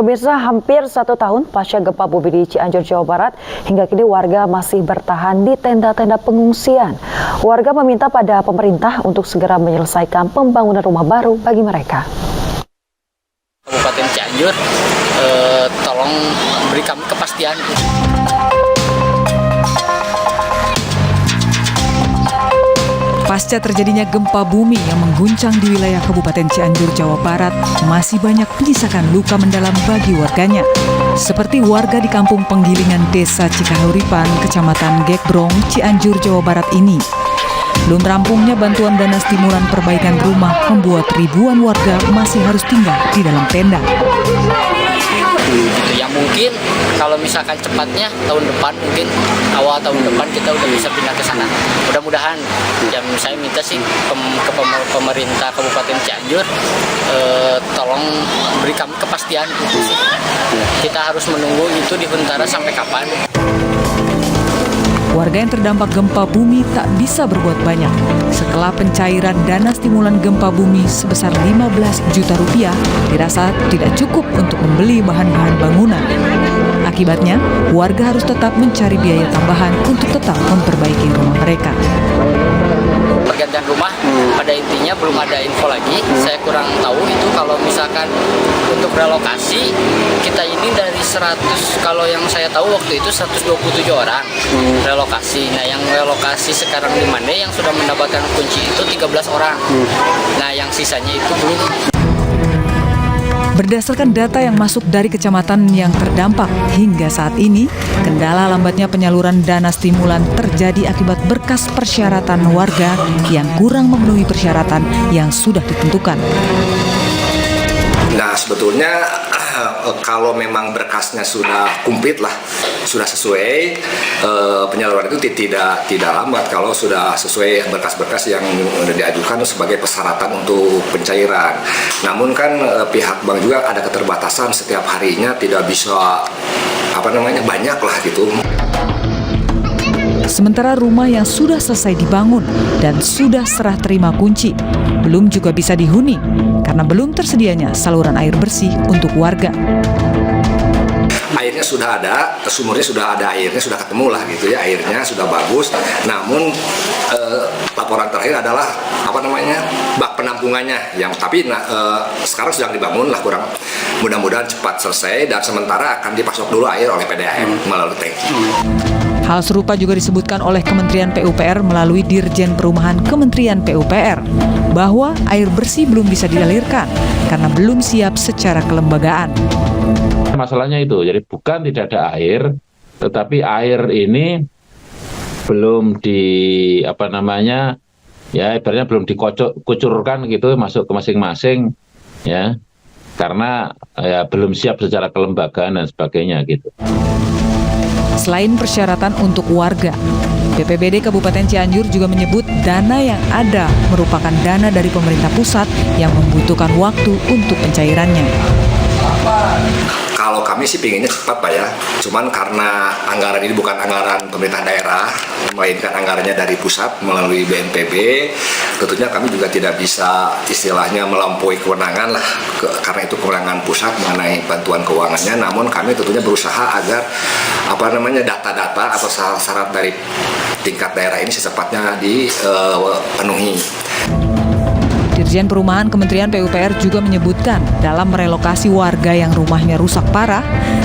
Pemirsa, hampir 1 tahun pasca gempa bumi di Cianjur, Jawa Barat, hingga kini warga masih bertahan di tenda-tenda pengungsian. Warga meminta pada pemerintah untuk segera menyelesaikan pembangunan rumah baru bagi mereka. Kabupaten Cianjur, tolong beri kami kepastian. Pasca terjadinya gempa bumi yang mengguncang di wilayah Kabupaten Cianjur, Jawa Barat, masih banyak menyisakan luka mendalam bagi warganya. Seperti warga di Kampung Penggilingan Desa Cikahuripan, Kecamatan Gekbrong, Cianjur, Jawa Barat ini. Belum rampungnya bantuan dana stimulan perbaikan rumah membuat ribuan warga masih harus tinggal di dalam tenda. Gitu ya, mungkin kalau misalkan cepatnya tahun depan, mungkin awal tahun depan kita udah bisa pindah ke sana. Mudah-mudahan yang saya minta sih ke pemerintah Kabupaten Cianjur, tolong beri kami kepastian. Kita harus menunggu itu di Huntara sampai kapan. Warga yang terdampak gempa bumi tak bisa berbuat banyak setelah pencairan dana stimulan gempa bumi sebesar 15 juta rupiah dirasa tidak cukup untuk membeli bahan-bahan bangunan. Akibatnya, warga harus tetap mencari biaya tambahan untuk tetap memperbaiki rumah mereka. Pergantian rumah pada intinya belum ada info lagi. Saya kurang tahu itu kalau misalkan untuk relokasi kita ini dari 100, kalau yang saya tahu waktu itu 127 orang relokasi. Nah, yang relokasi sekarang di Mande yang sudah mendapatkan kunci itu 13 orang. Nah, yang sisanya itu belum. Berdasarkan data yang masuk dari kecamatan yang terdampak, hingga saat ini, kendala lambatnya penyaluran dana stimulan terjadi akibat berkas persyaratan warga yang kurang memenuhi persyaratan yang sudah ditentukan. Nah, sebetulnya kalau memang berkasnya sudah komplit lah, sudah sesuai, penyaluran itu tidak lambat kalau sudah sesuai berkas-berkas yang diajukan sebagai persyaratan untuk pencairan. Namun kan pihak bank juga ada keterbatasan, setiap harinya tidak bisa banyak lah gitu. Sementara rumah yang sudah selesai dibangun dan sudah serah terima kunci belum juga bisa dihuni karena belum tersedianya saluran air bersih untuk warga. Airnya sudah ada, sumurnya sudah ada, airnya sudah ketemu lah gitu ya, airnya sudah bagus. Namun laporan terakhir adalah bak penampungannya yang sekarang sedang dibangun lah, kurang, mudah-mudahan cepat selesai dan sementara akan dipasok dulu air oleh PDAM melalui tangki. Hal serupa juga disebutkan oleh Kementerian PUPR melalui Dirjen Perumahan Kementerian PUPR bahwa air bersih belum bisa dialirkan karena belum siap secara kelembagaan. Masalahnya itu, jadi bukan tidak ada air, tetapi air ini belum ibaratnya belum dikucurkan gitu masuk ke masing-masing ya, karena belum siap secara kelembagaan dan sebagainya gitu. Selain persyaratan untuk warga, BPBD Kabupaten Cianjur juga menyebut dana yang ada merupakan dana dari pemerintah pusat yang membutuhkan waktu untuk pencairannya. Kalau kami sih pinginnya cepat Pak ya, cuman karena anggaran ini bukan anggaran pemerintah daerah, melainkan anggarannya dari pusat melalui BNPB, tentunya kami juga tidak bisa istilahnya melampaui kewenangan lah, karena itu kewenangan pusat mengenai bantuan keuangannya. Namun kami tentunya berusaha agar data-data atau syarat dari tingkat daerah ini secepatnya dipenuhi. Dirjen Perumahan Kementerian PUPR juga menyebutkan dalam merelokasi warga yang rumahnya rusak parah,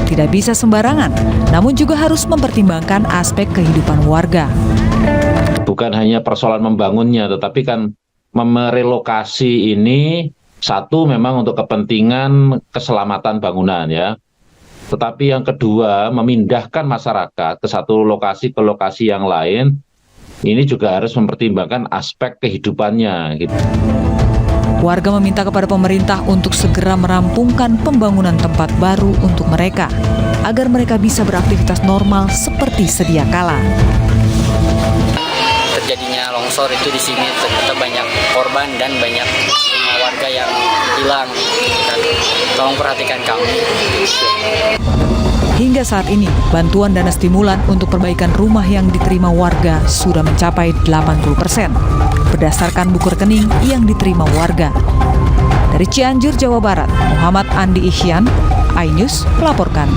tidak bisa sembarangan, namun juga harus mempertimbangkan aspek kehidupan warga. Bukan hanya persoalan membangunnya, tetapi kan merelokasi ini satu memang untuk kepentingan keselamatan bangunan ya. Tetapi yang kedua, memindahkan masyarakat ke satu lokasi ke lokasi yang lain, ini juga harus mempertimbangkan aspek kehidupannya gitu. Warga meminta kepada pemerintah untuk segera merampungkan pembangunan tempat baru untuk mereka, agar mereka bisa beraktivitas normal seperti sedia kala. Terjadinya longsor itu di sini ternyata banyak korban dan banyak warga yang hilang. Tolong perhatikan kami. Hingga saat ini, bantuan dana stimulan untuk perbaikan rumah yang diterima warga sudah mencapai 80% berdasarkan buku rekening yang diterima warga. Dari Cianjur, Jawa Barat, Muhammad Andi Ihyan, iNews melaporkan.